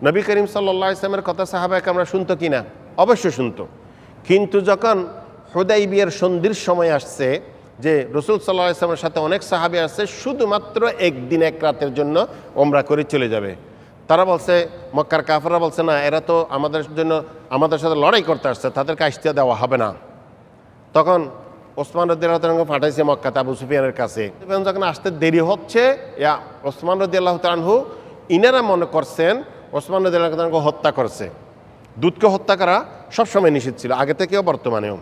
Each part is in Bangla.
নবী করিম সাল্লাল্লাহু আলাইহি ওয়াসাল্লামের কথা সাহাবায়ে কেরামরা শুনতো কিনা? অবশ্যই শুনতো। কিন্তু যখন হুদাইবিয়ার সন্ধির সময় আসছে যে রাসূল সাল্লাল্লাহু আলাইহি ওয়াসাল্লামের সাথে অনেক সাহাবী আসছে শুধুমাত্র একদিন এক রাতের জন্য ওমরা করে চলে যাবে, তারা বলছে, মক্কার কাফেররা বলছে, না এরা তো আমাদের সাথে লড়াই করতে আসছে, তাদেরকে আসতে দেওয়া হবে না। তখন ওসমান রাদিয়াল্লাহু তাআলা পাঠাইছে মক্কাতে আবু সুফিয়ানের কাছে। যখন আসতে দেরি হচ্ছে, ওসমান রাদিয়াল্লাহু তাআলা ইনারা মনে করছেন ওসমান রাদিয়াল্লাহু তাআলা হত্যা করছে। দুধকে হত্যা করা সবসময় নিষিদ্ধ ছিল, আগে থেকেও বর্তমানেও।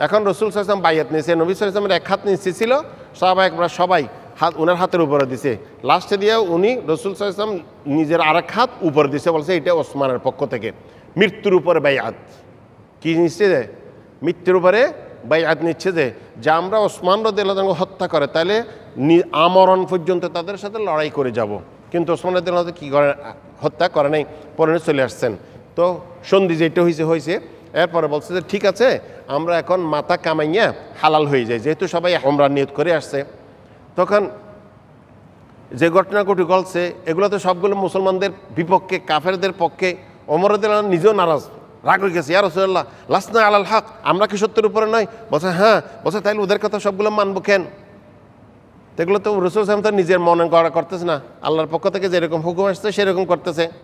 এখন রাসূল সাল্লাল্লাহু আলাইহি ওয়াসাল্লাম বাইয়াত নিয়েছে, নবী সাল্লাল্লাহু আলাইহি ওয়াসাল্লামের এক হাত নিচে ছিল, সাহাবায়ে সবাই হাত ওনার হাতের উপরে দিছে। লাস্টে দিয়ে উনি রাসূল সাল্লাল্লাহু আলাইহি ওয়াসাল্লাম নিজের আরেক হাত উপরে দিছে, বলছে এটা ওসমানের পক্ষ থেকে মৃত্যুর উপরে বাইয়াত। কি নিচ্ছে? যে মৃত্যুর উপরে বাইয়াত নিচ্ছে, যে আমরা ওসমান রাদিয়াল্লাহু তাআলা হত্যা করে তাহলে আমরণ পর্যন্ত তাদের সাথে লড়াই করে যাব। কিন্তু ওসমান রাদিয়াল্লাহু তাআলা কি করে? হত্যা করে নাই, পরে চলে আসছেন। তো সন্ধি যেটা হয়েছে এরপরে বলছে যে ঠিক আছে, আমরা এখন মাথা কামাইয়া হালাল হয়ে যাই, যেহেতু সবাই ওমরা নিয়ত করে আসছে। তখন যে ঘটনাগুলো ঘটছে এগুলো তো সবগুলো মুসলমানদের বিপক্ষে, কাফেরদের পক্ষে। ওমর রাদিয়াল্লাহু আনহু নিজেও নারাজ, রাগ হয়ে গেছে, ইয়া রাসূলুল্লাহ লাসনা আলাল হক, আমরা কি সত্যের উপরে নয়? বলছে হ্যাঁ। বলছে তাইলে ওদের কথা সবগুলো মানবো কেন? এগুলো তো রাসূল সাল্লাল্লাহু আলাইহি ওয়াসাল্লাম নিজের মনে করা করতেছে না, আল্লাহর পক্ষ থেকে যেরকম হুকুম আসছে সেরকম করতেছে।